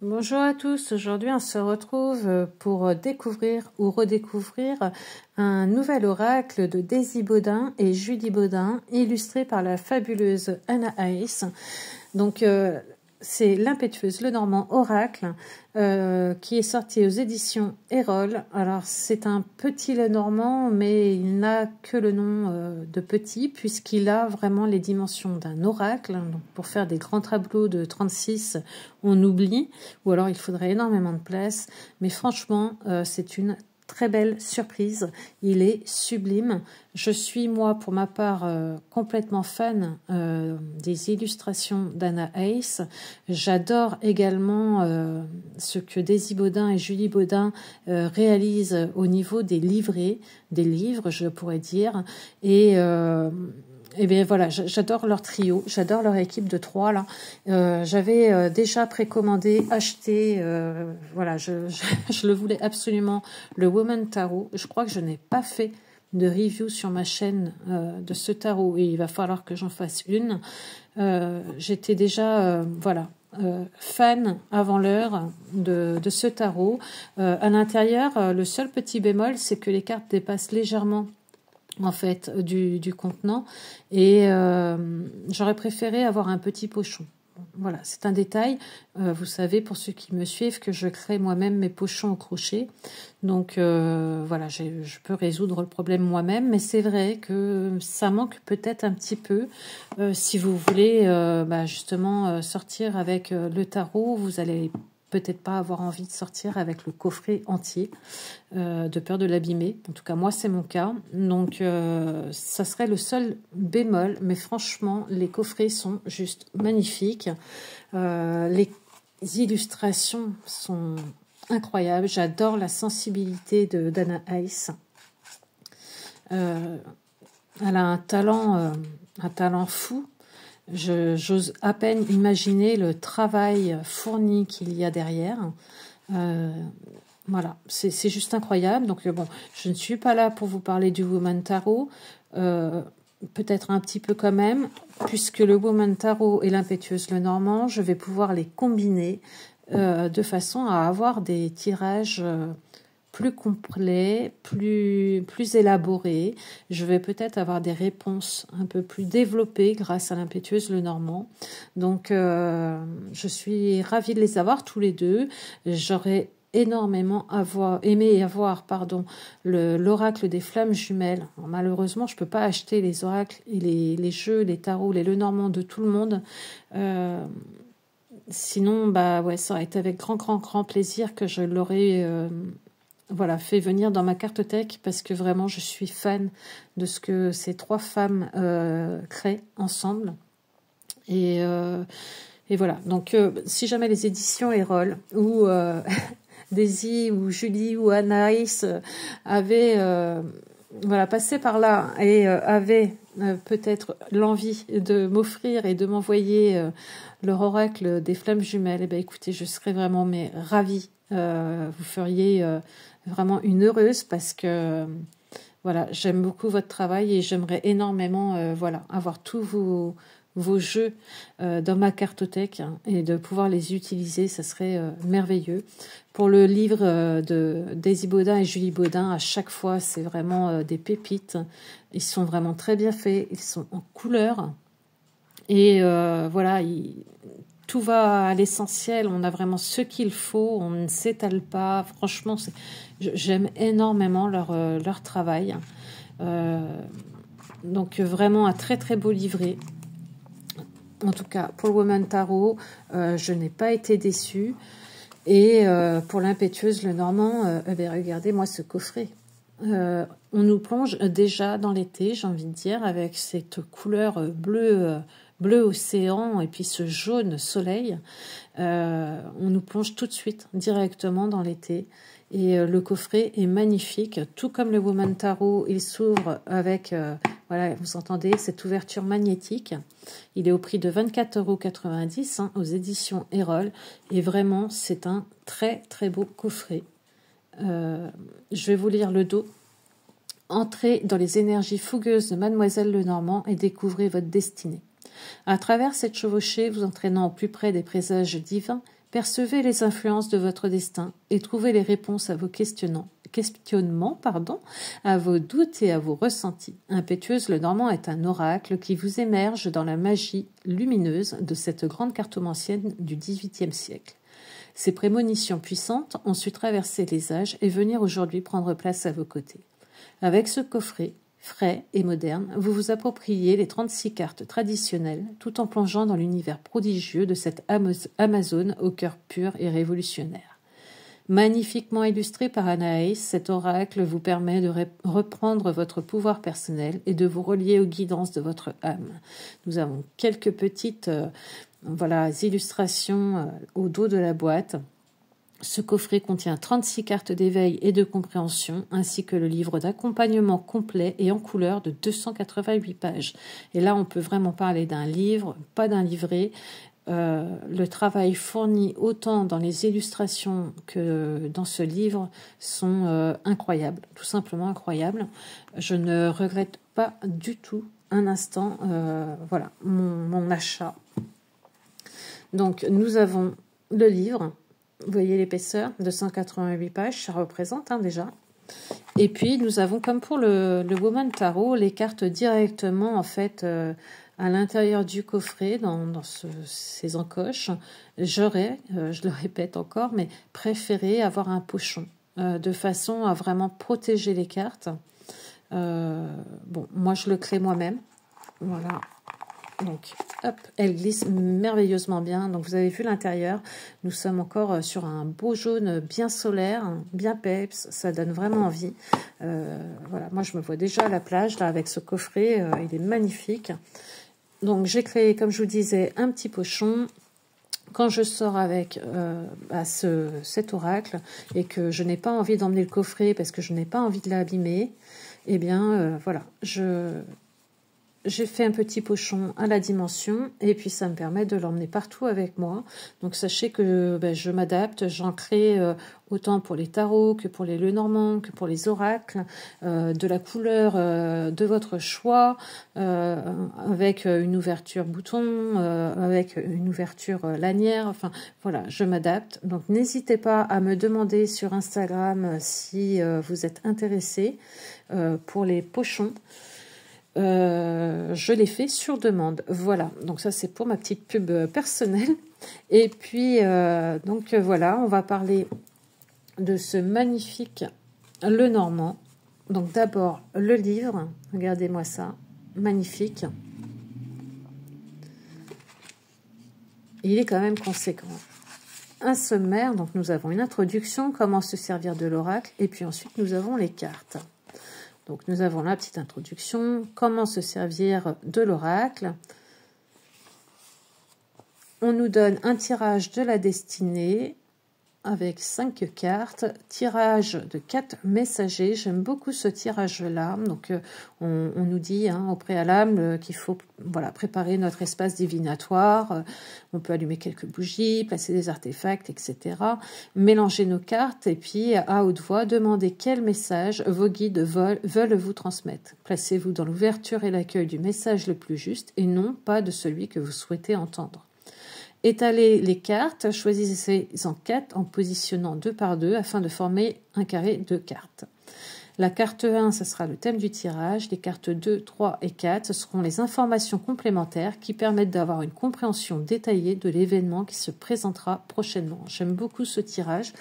Bonjour à tous, aujourd'hui on se retrouve pour découvrir ou redécouvrir un nouvel oracle de Daisy Baudin et Julie Baudin, illustré par la fabuleuse Anna Hayes. Donc c'est l'impétueuse Lenormand oracle qui est sorti aux éditions Erol. Alors c'est un petit Lenormand, mais il n'a que le nom de petit puisqu'il a vraiment les dimensions d'un oracle. Donc pour faire des grands tableaux de 36, on oublie, ou alors il faudrait énormément de place. Mais franchement, c'est une très belle surprise, il est sublime. Je suis moi pour ma part complètement fan des illustrations d'Anna Hayes. J'adore également ce que Daisy Baudin et Julie Baudin réalisent au niveau des livrets, des livres je pourrais dire, et bien voilà, j'adore leur trio, j'adore leur équipe de 3 là. J'avais déjà précommandé, acheté, voilà, je le voulais absolument, le Woman Tarot. Je crois que je n'ai pas fait de review sur ma chaîne de ce tarot et il va falloir que j'en fasse une. J'étais déjà, voilà, fan avant l'heure de ce tarot. À l'intérieur, le seul petit bémol, c'est que les cartes dépassent légèrement en fait du contenant et j'aurais préféré avoir un petit pochon. Voilà, c'est un détail. Vous savez, pour ceux qui me suivent, que je crée moi-même mes pochons au crochet. Donc voilà, je peux résoudre le problème moi-même, mais c'est vrai que ça manque peut-être un petit peu. Si vous voulez justement sortir avec le tarot, vous allez peut-être pas avoir envie de sortir avec le coffret entier, de peur de l'abîmer. En tout cas, moi, c'est mon cas. Donc, ça serait le seul bémol. Mais franchement, les coffrets sont juste magnifiques. Les illustrations sont incroyables. J'adore la sensibilité d'Anna Hayes. Elle a un talent fou. J'ose à peine imaginer le travail fourni qu'il y a derrière. Voilà, c'est juste incroyable. Donc bon, je ne suis pas là pour vous parler du Woman Tarot, peut-être un petit peu quand même, puisque le Woman Tarot et l'impétueuse Lenormand, je vais pouvoir les combiner de façon à avoir des tirages plus complet, plus élaboré. Je vais peut-être avoir des réponses un peu plus développées grâce à l'impétueuse Lenormand. Donc, je suis ravie de les avoir tous les deux. J'aurais énormément aimé avoir l'oracle des flammes jumelles. Alors, malheureusement, je peux pas acheter les oracles et les jeux, les tarots, les Lenormand de tout le monde. Sinon, ouais, ça aurait été avec grand plaisir que je l'aurais voilà, fait venir dans ma cartothèque parce que vraiment je suis fan de ce que ces 3 femmes créent ensemble. Et voilà, donc si jamais les éditions Erol ou Daisy ou Julie ou Anaïs avaient voilà, passé par là et avaient peut-être l'envie de m'offrir et de m'envoyer leur oracle des flammes jumelles, et ben écoutez, je serais vraiment ravie. Vous feriez vraiment une heureuse parce que voilà, j'aime beaucoup votre travail et j'aimerais énormément voilà, avoir tous vos jeux dans ma cartothèque et de pouvoir les utiliser, ça serait merveilleux. Pour le livre de Daisy Baudin et Julie Baudin, à chaque fois, c'est vraiment des pépites. Ils sont vraiment très bien faits, ils sont en couleur et voilà, tout va à l'essentiel, on a vraiment ce qu'il faut, on ne s'étale pas. Franchement, j'aime énormément leur travail. Donc vraiment un très beau livret. En tout cas, pour le Woman Tarot, je n'ai pas été déçue. Et pour l'impétueuse Lenormand, regardez-moi ce coffret. On nous plonge déjà dans l'été, j'ai envie de dire, avec cette couleur bleu océan et puis ce jaune soleil. On nous plonge tout de suite directement dans l'été. Et le coffret est magnifique, tout comme le Woman Tarot, il s'ouvre avec, voilà, vous entendez, cette ouverture magnétique. Il est au prix de 24,90 € aux éditions Erol. Et vraiment, c'est un très beau coffret. Je vais vous lire le dos. Entrez dans les énergies fougueuses de Mademoiselle Lenormand et découvrez votre destinée. À travers cette chevauchée, vous entraînant au plus près des présages divins, Percevez les influences de votre destin et trouvez les réponses à vos questionnements, à vos doutes et à vos ressentis. Impétueuse Lenormand est un oracle qui vous émerge dans la magie lumineuse de cette grande cartomancienne du XVIIIe siècle. Ces prémonitions puissantes ont su traverser les âges et venir aujourd'hui prendre place à vos côtés. Avec ce coffret, frais et moderne, vous vous appropriez les 36 cartes traditionnelles tout en plongeant dans l'univers prodigieux de cette Amazone au cœur pur et révolutionnaire. Magnifiquement illustré par Anaïs, cet oracle vous permet de reprendre votre pouvoir personnel et de vous relier aux guidances de votre âme. Nous avons quelques petites illustrations au dos de la boîte. Ce coffret contient 36 cartes d'éveil et de compréhension, ainsi que le livre d'accompagnement complet et en couleur de 288 pages. Et là, on peut vraiment parler d'un livre, pas d'un livret. Le travail fourni autant dans les illustrations que dans ce livre sont incroyables, tout simplement incroyables. Je ne regrette pas du tout un instant mon achat. Donc, nous avons le livre. Vous voyez l'épaisseur, 288 pages, ça représente déjà. Et puis, nous avons, comme pour le Woman Tarot, les cartes directement, en fait, à l'intérieur du coffret, dans ces encoches. J'aurais, je le répète encore, mais préféré avoir un pochon, de façon à vraiment protéger les cartes. Moi, je le crée moi-même. Voilà. Donc, hop, elle glisse merveilleusement bien. Donc, vous avez vu l'intérieur. Nous sommes encore sur un beau jaune bien solaire, bien peps. Ça donne vraiment envie. Moi, je me vois déjà à la plage, là, avec ce coffret. Il est magnifique. Donc, j'ai créé, comme je vous disais, un petit pochon. Quand je sors avec cet oracle et que je n'ai pas envie d'emmener le coffret parce que je n'ai pas envie de l'abîmer, eh bien, j'ai fait un petit pochon à la dimension et puis ça me permet de l'emmener partout avec moi. Donc sachez que je m'adapte, j'en crée autant pour les tarots que pour les Lenormand, que pour les oracles, de la couleur de votre choix, avec une ouverture bouton, avec une ouverture lanière. Enfin voilà, je m'adapte. Donc n'hésitez pas à me demander sur Instagram si vous êtes intéressé pour les pochons. Je l'ai fait sur demande. Voilà, donc ça c'est pour ma petite pub personnelle. Et puis, on va parler de ce magnifique Lenormand. Donc d'abord le livre, regardez-moi ça, magnifique. Il est quand même conséquent. Un sommaire, donc nous avons une introduction, comment se servir de l'oracle, et puis ensuite nous avons les cartes. Donc, nous avons la petite introduction, comment se servir de l'oracle. On nous donne un tirage de la destinée avec 5 cartes, tirage de 4 messagers. J'aime beaucoup ce tirage-là. Donc, on nous dit au préalable qu'il faut préparer notre espace divinatoire. On peut allumer quelques bougies, placer des artefacts, etc. Mélanger nos cartes et puis, à haute voix, demander quel message vos guides veulent vous transmettre. Placez-vous dans l'ouverture et l'accueil du message le plus juste et non pas de celui que vous souhaitez entendre. Étalez les cartes, choisissez-en 4 en positionnant 2 par 2 afin de former un carré de cartes. La carte 1, ce sera le thème du tirage. Les cartes 2, 3 et 4, ce seront les informations complémentaires qui permettent d'avoir une compréhension détaillée de l'événement qui se présentera prochainement. J'aime beaucoup ce tirage,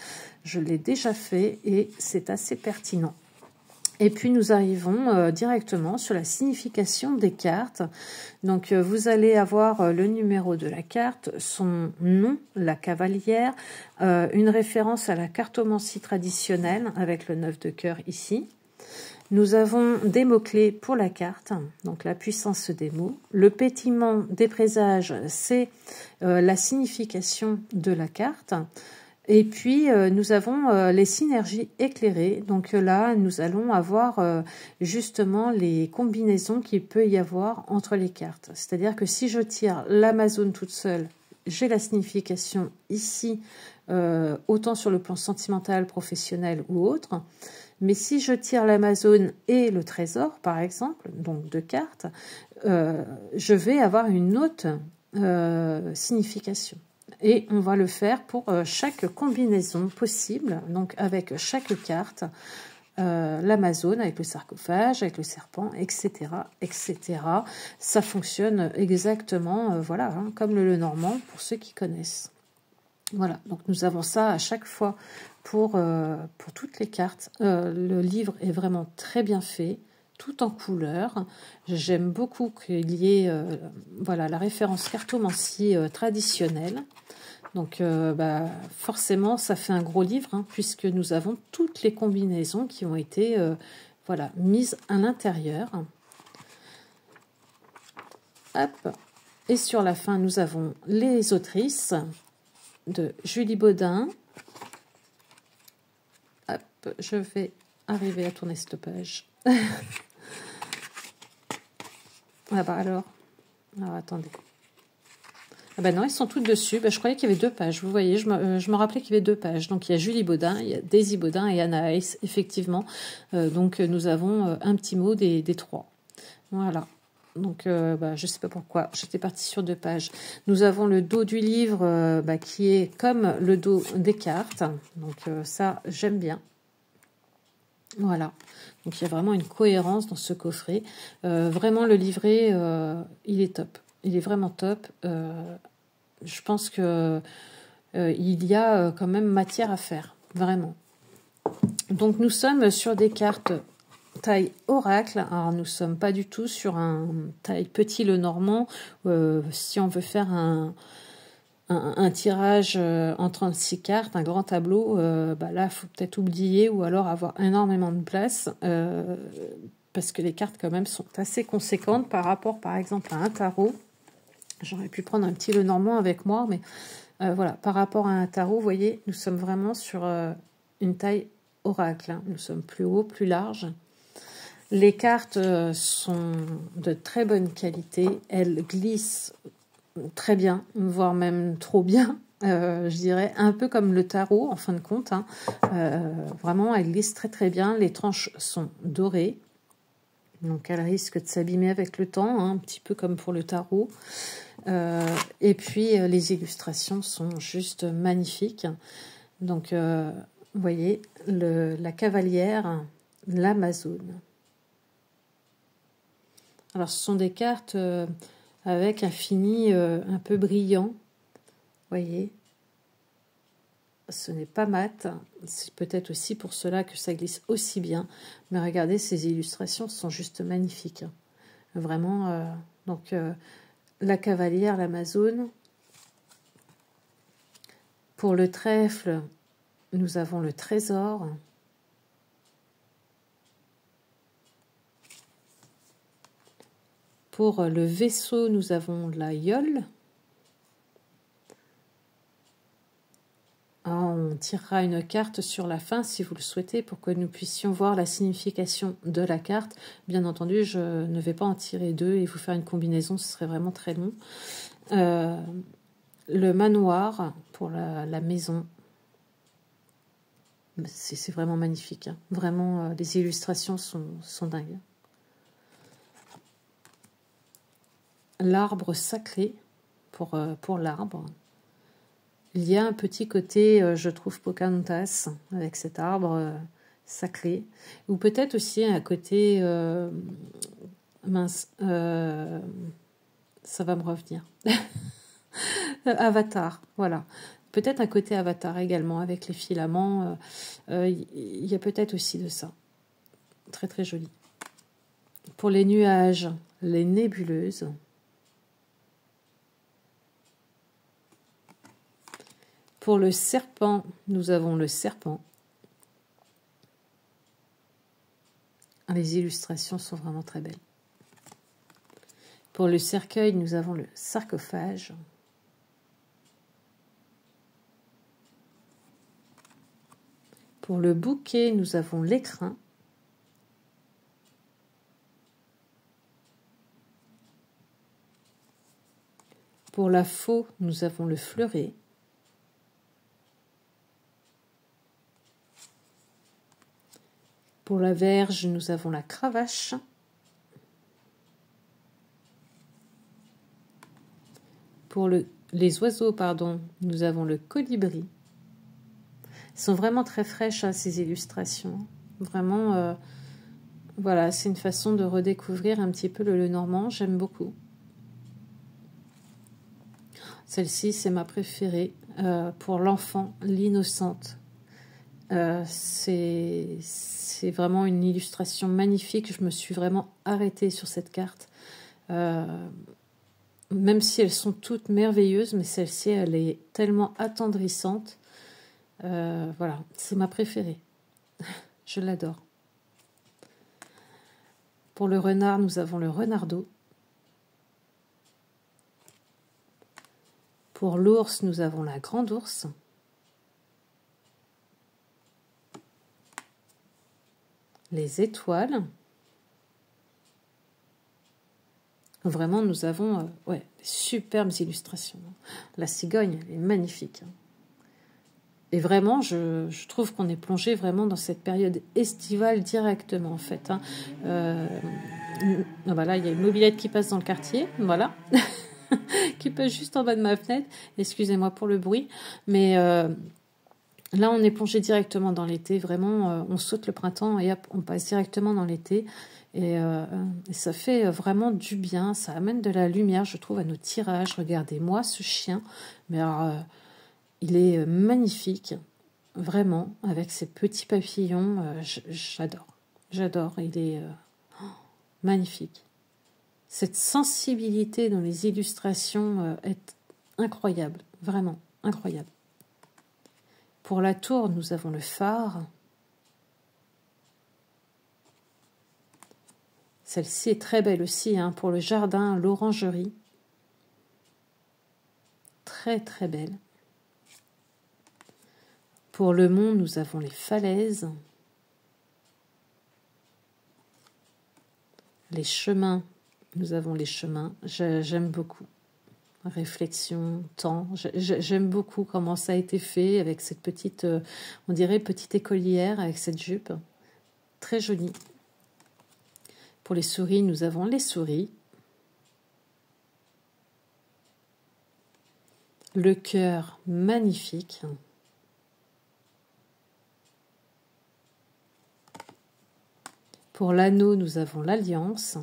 je l'ai déjà fait et c'est assez pertinent. Et puis nous arrivons directement sur la signification des cartes. Donc vous allez avoir le numéro de la carte, son nom, la cavalière, une référence à la cartomancie traditionnelle avec le 9 de cœur ici. Nous avons des mots-clés pour la carte, donc la puissance des mots. Le pétillement des présages, c'est la signification de la carte. Et puis, nous avons les synergies éclairées. Donc là, nous allons avoir justement les combinaisons qu'il peut y avoir entre les cartes. C'est-à-dire que si je tire l'Amazone toute seule, j'ai la signification ici, autant sur le plan sentimental, professionnel ou autre. Mais si je tire l'Amazone et le trésor, par exemple, donc 2 cartes, je vais avoir une autre signification. Et on va le faire pour chaque combinaison possible, donc avec chaque carte, l'Amazone avec le sarcophage, avec le serpent, etc., etc. Ça fonctionne exactement, voilà, hein, comme le Lenormand, pour ceux qui connaissent. Voilà, donc nous avons ça à chaque fois pour toutes les cartes. Le livre est vraiment très bien fait, tout en couleur. J'aime beaucoup qu'il y ait voilà, la référence cartomancie traditionnelle. Donc forcément, ça fait un gros livre, hein, puisque nous avons toutes les combinaisons qui ont été voilà, mises à l'intérieur. Hop. Et sur la fin, nous avons les autrices de Julie Baudin. Hop, je vais arriver à tourner cette page. Ah bah alors attendez. Ah ben non, ils sont toutes dessus. Ben, je croyais qu'il y avait 2 pages. Vous voyez, je me rappelais qu'il y avait 2 pages. Donc il y a Julie Baudin, il y a Daisy Baudin et Anna Hayes, effectivement. Donc nous avons un petit mot des 3. Voilà. Donc je ne sais pas pourquoi, j'étais partie sur 2 pages. Nous avons le dos du livre qui est comme le dos des cartes. Donc ça, j'aime bien. Voilà. Donc il y a vraiment une cohérence dans ce coffret. Vraiment, le livret, il est top. Il est vraiment top. Je pense que il y a quand même matière à faire, vraiment. Donc nous sommes sur des cartes taille oracle. Alors nous sommes pas du tout sur un taille petit Lenormand. Si on veut faire un tirage en 36 cartes, un grand tableau, là il faut peut-être oublier ou alors avoir énormément de place. Parce que les cartes quand même sont assez conséquentes par rapport par exemple à un tarot. J'aurais pu prendre un petit Lenormand avec moi, mais voilà, par rapport à un tarot, vous voyez, nous sommes vraiment sur une taille oracle. Hein. Nous sommes plus haut, plus large. Les cartes sont de très bonne qualité. Elles glissent très bien, voire même trop bien. Je dirais un peu comme le tarot, en fin de compte. Hein. Vraiment, elles glissent très très bien. Les tranches sont dorées. Donc, elles risquent de s'abîmer avec le temps, hein, un petit peu comme pour le tarot. Et puis, les illustrations sont juste magnifiques. Donc, vous voyez, la cavalière, l'Amazone. Alors, ce sont des cartes avec un fini un peu brillant. Vous voyez, ce n'est pas mat. C'est peut-être aussi pour cela que ça glisse aussi bien. Mais regardez, ces illustrations sont juste magnifiques. Vraiment, donc... la cavalière, l'Amazone. Pour le trèfle, nous avons le trésor. Pour le vaisseau, nous avons la yole. On tirera une carte sur la fin si vous le souhaitez pour que nous puissions voir la signification de la carte. Bien entendu, je ne vais pas en tirer 2 et vous faire une combinaison, ce serait vraiment très long. Le manoir pour la maison. C'est vraiment magnifique. Hein. Vraiment, les illustrations sont dingues. L'arbre sacré pour l'arbre. Il y a un petit côté, je trouve, Pocahontas, avec cet arbre sacré. Ou peut-être aussi un côté... mince, ça va me revenir. Avatar, voilà. Peut-être un côté Avatar également, avec les filaments. Il y a peut-être aussi de ça. Très, très joli. Pour les nuages, les nébuleuses. Pour le serpent, nous avons le serpent. Les illustrations sont vraiment très belles. Pour le cercueil, nous avons le sarcophage. Pour le bouquet, nous avons l'écrin. Pour la faux, nous avons le fleuret. Pour la verge, nous avons la cravache. Pour les oiseaux, pardon, nous avons le colibri. Elles sont vraiment très fraîches, hein, ces illustrations. Vraiment, voilà, c'est une façon de redécouvrir un petit peu le Lenormand. J'aime beaucoup. Celle-ci, c'est ma préférée. Pour l'enfant, l'innocente. C'est vraiment une illustration magnifique. Je me suis vraiment arrêtée sur cette carte. Même si elles sont toutes merveilleuses, mais celle-ci, elle est tellement attendrissante. Voilà, c'est ma préférée. Je l'adore. Pour le renard, nous avons le renardeau. Pour l'ours, nous avons la grande ours. Les étoiles. Vraiment, nous avons des superbes illustrations. La cigogne, elle est magnifique. Et vraiment, je trouve qu'on est plongé vraiment dans cette période estivale directement, en fait. Hein. Voilà, il y a une mobilette qui passe dans le quartier, voilà, qui passe juste en bas de ma fenêtre. Excusez-moi pour le bruit, mais là, on est plongé directement dans l'été. Vraiment, on saute le printemps et hop, on passe directement dans l'été. Et ça fait vraiment du bien. Ça amène de la lumière, je trouve, à nos tirages. Regardez-moi ce chien. Mais alors, il est magnifique. Vraiment, avec ses petits papillons. J'adore. J'adore. Il est magnifique. Cette sensibilité dans les illustrations est incroyable. Vraiment, incroyable. Pour la tour, nous avons le phare. Celle-ci est très belle aussi, hein, pour le jardin, l'orangerie. Très, très belle. Pour le mont, nous avons les falaises. Les chemins, nous avons les chemins. J'aime beaucoup. Réflexion, temps. J'aime beaucoup comment ça a été fait avec cette petite, on dirait petite écolière avec cette jupe. Très jolie. Pour les souris, nous avons les souris. Le cœur, magnifique. Pour l'anneau, nous avons l'alliance.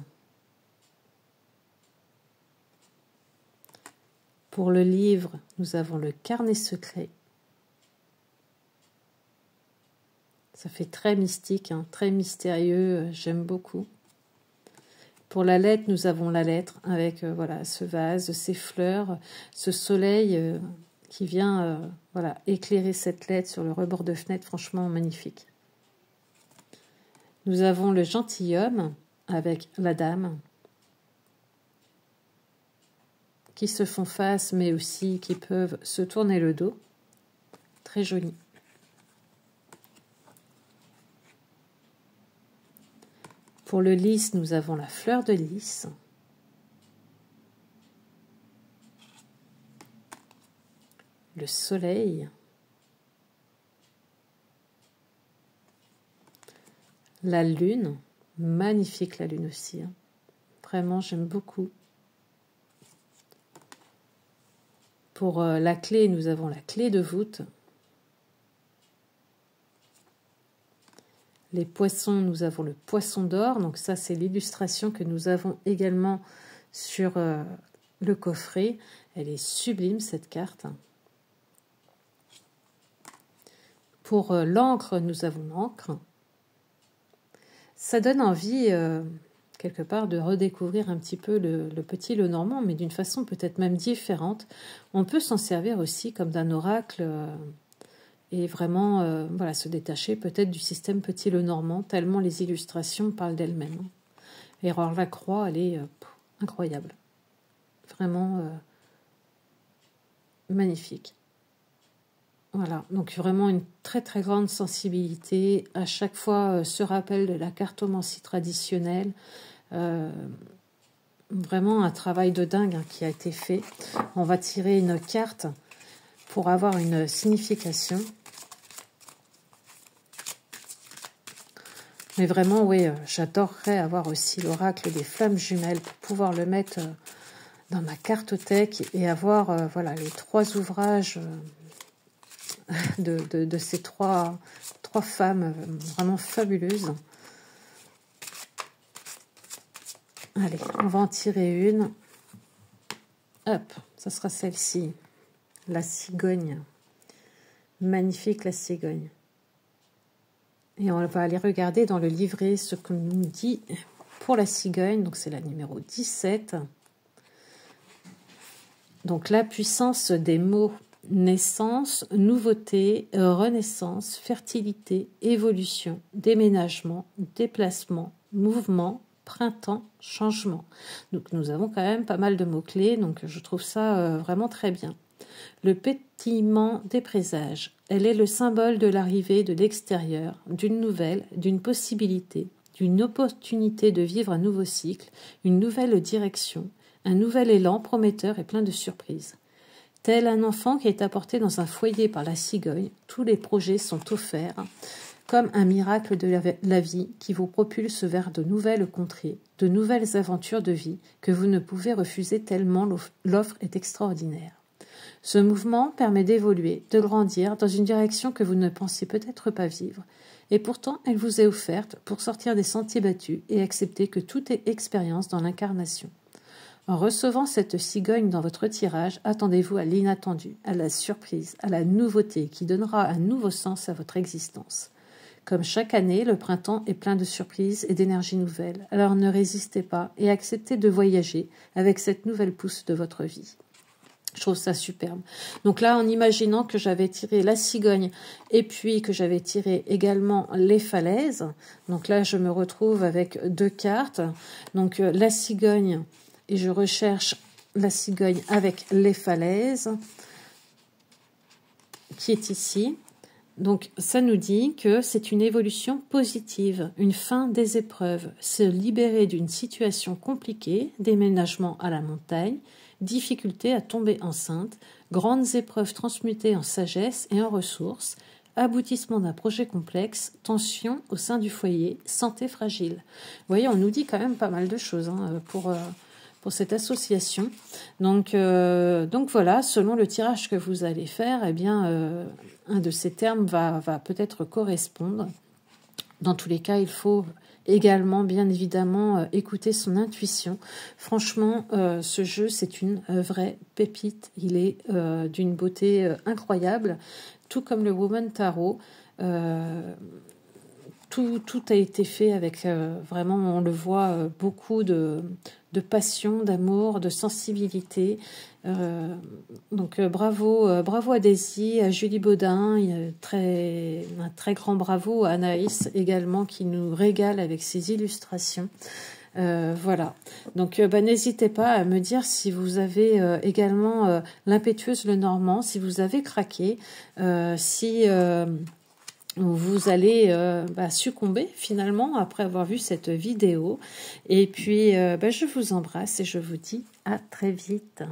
Pour le livre, nous avons le carnet secret. Ça fait très mystique, hein, très mystérieux, j'aime beaucoup. Pour la lettre, nous avons la lettre avec voilà, ce vase, ces fleurs, ce soleil qui vient voilà, éclairer cette lettre sur le rebord de fenêtre, franchement magnifique. Nous avons le gentilhomme avec la dame qui se font face mais aussi qui peuvent se tourner le dos. Très joli. Pour le lys, nous avons la fleur de lys. Le soleil. La lune. Magnifique la lune aussi. Hein. Vraiment, j'aime beaucoup. Pour la clé, nous avons la clé de voûte. Les poissons, nous avons le poisson d'or. Donc ça, c'est l'illustration que nous avons également sur le coffret. Elle est sublime, cette carte. Pour l'encre, nous avons l'encre. Ça donne envie, quelque part, de redécouvrir un petit peu le petit Lenormand, mais d'une façon peut-être même différente. On peut s'en servir aussi comme d'un oracle et vraiment voilà, se détacher peut-être du système petit Lenormand, tellement les illustrations parlent d'elles-mêmes. Et alors la croix, elle est incroyable. Vraiment magnifique. Voilà, donc vraiment une très très grande sensibilité. À chaque fois, ce rappel de la cartomancie traditionnelle. Vraiment un travail de dingue hein, qui a été fait. On va tirer une carte pour avoir une signification. Mais vraiment, oui, j'adorerais avoir aussi l'oracle des flammes jumelles pour pouvoir le mettre dans ma cartothèque et avoir voilà, les 3 ouvrages de ces trois femmes vraiment fabuleuses. Allez, on va en tirer une. Hop, ça sera celle-ci. La cigogne. Magnifique, la cigogne. Et on va aller regarder dans le livret ce qu'on nous dit pour la cigogne. Donc, c'est la numéro 17. Donc, la puissance des mots. Naissance, nouveauté, renaissance, fertilité, évolution, déménagement, déplacement, mouvement, printemps, changement. Donc nous avons quand même pas mal de mots-clés, donc je trouve ça vraiment très bien. Le pétillement des présages. Elle est le symbole de l'arrivée de l'extérieur, d'une nouvelle, d'une possibilité, d'une opportunité de vivre un nouveau cycle, une nouvelle direction, un nouvel élan prometteur et plein de surprises. Tel un enfant qui est apporté dans un foyer par la cigogne, tous les projets sont offerts, comme un miracle de la vie qui vous propulse vers de nouvelles contrées, de nouvelles aventures de vie que vous ne pouvez refuser tellement l'offre est extraordinaire. Ce mouvement permet d'évoluer, de grandir dans une direction que vous ne pensiez peut-être pas vivre, et pourtant elle vous est offerte pour sortir des sentiers battus et accepter que tout est expérience dans l'incarnation. En recevant cette cigogne dans votre tirage, attendez-vous à l'inattendu, à la surprise, à la nouveauté qui donnera un nouveau sens à votre existence. Comme chaque année, le printemps est plein de surprises et d'énergie nouvelle, alors ne résistez pas et acceptez de voyager avec cette nouvelle pousse de votre vie. Je trouve ça superbe. Donc là, en imaginant que j'avais tiré la cigogne et puis que j'avais tiré également les falaises, donc là, je me retrouve avec 2 cartes. Donc la cigogne, et je recherche la cigogne avec les falaises, qui est ici. Donc ça nous dit que c'est une évolution positive, une fin des épreuves, se libérer d'une situation compliquée, déménagement à la montagne, difficulté à tomber enceinte, grandes épreuves transmutées en sagesse et en ressources, aboutissement d'un projet complexe, tension au sein du foyer, santé fragile. Vous voyez, on nous dit quand même pas mal de choses pour cette association. Donc voilà, selon le tirage que vous allez faire, eh bien, un de ces termes va peut-être correspondre. Dans tous les cas, il faut également, bien évidemment, écouter son intuition. Franchement, ce jeu, c'est une vraie pépite. Il est d'une beauté incroyable, tout comme le Woman Tarot. Tout a été fait avec vraiment, on le voit, beaucoup de passion, d'amour, de sensibilité. Donc bravo à Daisy, à Julie Baudin, un très grand bravo à Anaïs également qui nous régale avec ses illustrations. Voilà. Donc n'hésitez pas à me dire si vous avez également l'impétueuse Lenormand, si vous avez craqué, si vous allez succomber finalement après avoir vu cette vidéo. Et puis je vous embrasse et je vous dis à très vite.